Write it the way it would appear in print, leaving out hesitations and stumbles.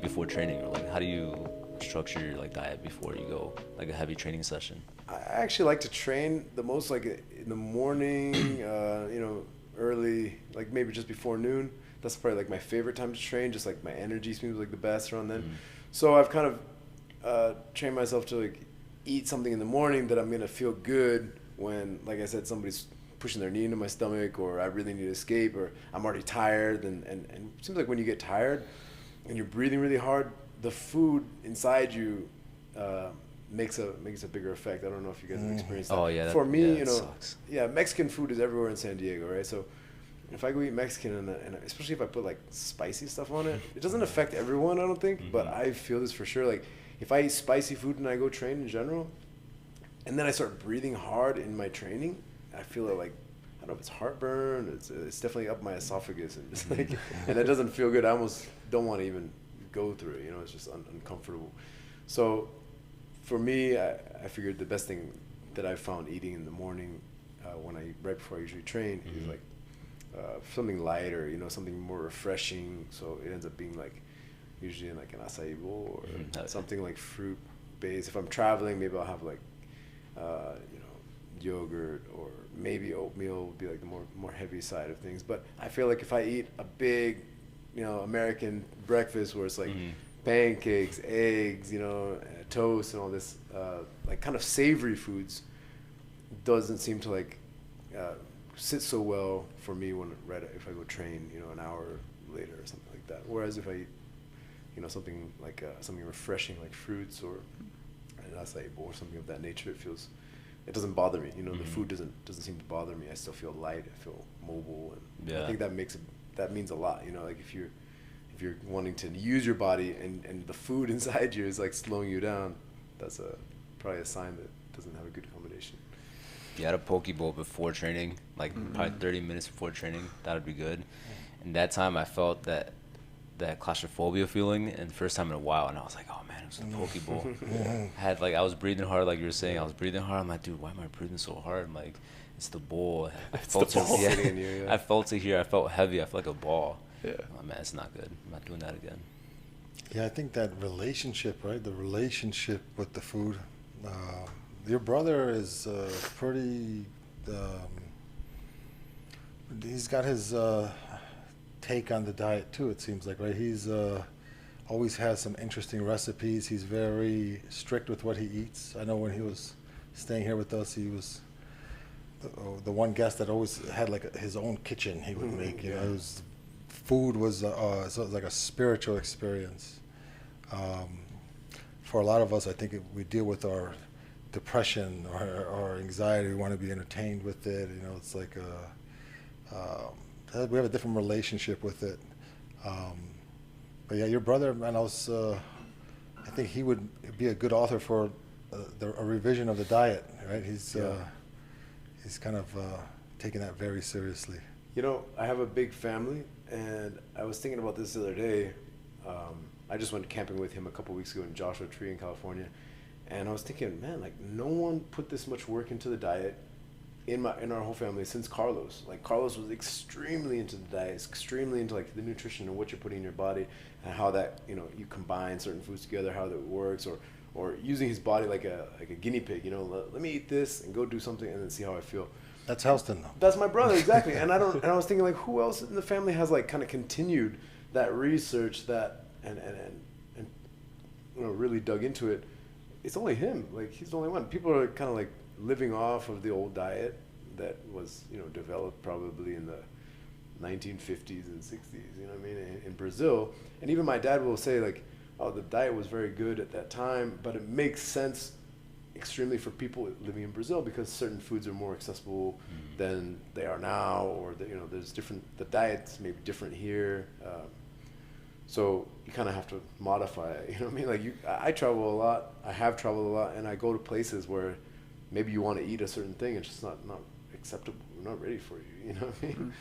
before training, or like how do you structure your like diet before you go like a heavy training session? I actually like to train the most like in the morning, early, like maybe just before noon. That's probably like my favorite time to train. Just like my energy seems like the best around then. Mm. So I've kind of trained myself to like eat something in the morning that I'm gonna feel good when, like I said, somebody's pushing their knee into my stomach, or I really need to escape, or I'm already tired. And it seems like when you get tired and you're breathing really hard, the food inside you makes a bigger effect. I don't know if you guys have experienced that. Oh yeah, For me, that sucks. yeah, Mexican food is everywhere in San Diego, right? So if I go eat Mexican, and especially if I put like spicy stuff on it, it doesn't affect everyone, I don't think, but I feel this for sure. Like if I eat spicy food and I go train in general, and then I start breathing hard in my training, I feel it like, I don't know if it's heartburn. It's definitely up my esophagus, and just like, and it doesn't feel good. I almost don't want to even go through it. It's just uncomfortable. So for me, I figured the best thing that I found eating in the morning, right before I usually train, is like something lighter, something more refreshing. So it ends up being like usually in like an acai bowl, or something like fruit based. If I'm traveling, maybe I'll have like yogurt, or maybe oatmeal would be like the more heavy side of things. But I feel like if I eat a big, American breakfast where it's like pancakes, eggs, toast and all this, like kind of savory foods, doesn't seem to like sit so well for me if I go train, an hour later or something like that. Whereas if I eat, something like something refreshing like fruits or an acai bowl or something of that nature, it doesn't bother me. The food doesn't seem to bother me. I still feel light. I feel mobile, and I think that means a lot. Like if you're wanting to use your body, and the food inside you is like slowing you down, that's probably a sign that it doesn't have a good combination. If you had a poke bowl before training, like probably 30 minutes before training, that would be good. And that time I felt that claustrophobia feeling, and first time in a while, and I was like, oh man, it was the poke bowl. I was breathing hard, like you were saying. I was breathing hard. I'm like, dude, why am I breathing so hard? I'm like, it's the bowl. I felt sitting in you, yeah. I felt it here. I felt heavy. I felt like a ball. Yeah. Oh man, it's not good. I'm not doing that again. Yeah, I think that relationship, right? The relationship with the food. Your brother is pretty. He's got his take on the diet too. It seems like, right? He's always has some interesting recipes. He's very strict with what he eats. I know when he was staying here with us, he was the one guest that always had like his own kitchen. He would make. Food was so it was like a spiritual experience. For a lot of us, I think we deal with our depression or our anxiety. We want to be entertained with it. It's like we have a different relationship with it. But yeah, your brother, man, I think he would be a good author for a revision of the diet, right? He's kind of taking that very seriously. I have a big family, and I was thinking about this the other day. I just went camping with him a couple weeks ago in Joshua Tree in California, and I was thinking, man, like no one put this much work into the diet in our whole family since Carlos. Like Carlos was extremely into the diet, extremely into like the nutrition and what you're putting in your body, and how that you combine certain foods together, how that works, or using his body like a guinea pig. Let me eat this and go do something and then see how I feel. That's Helston, though. That's my brother, exactly. And I was thinking, like, who else in the family has like kind of continued that research and really dug into it? It's only him. Like he's the only one. People are kind of like living off of the old diet that was developed probably in the 1950s and 60s. You know what I mean? In Brazil, and even my dad will say like, oh, the diet was very good at that time, but it makes sense extremely for people living in Brazil because certain foods are more accessible than they are now, or there's the diet's maybe different here, so you kind of have to modify it. You know what I mean? Like I travel a lot. I have traveled a lot, and I go to places where maybe you want to eat a certain thing, it's just not acceptable, not ready for you. You know what I mean?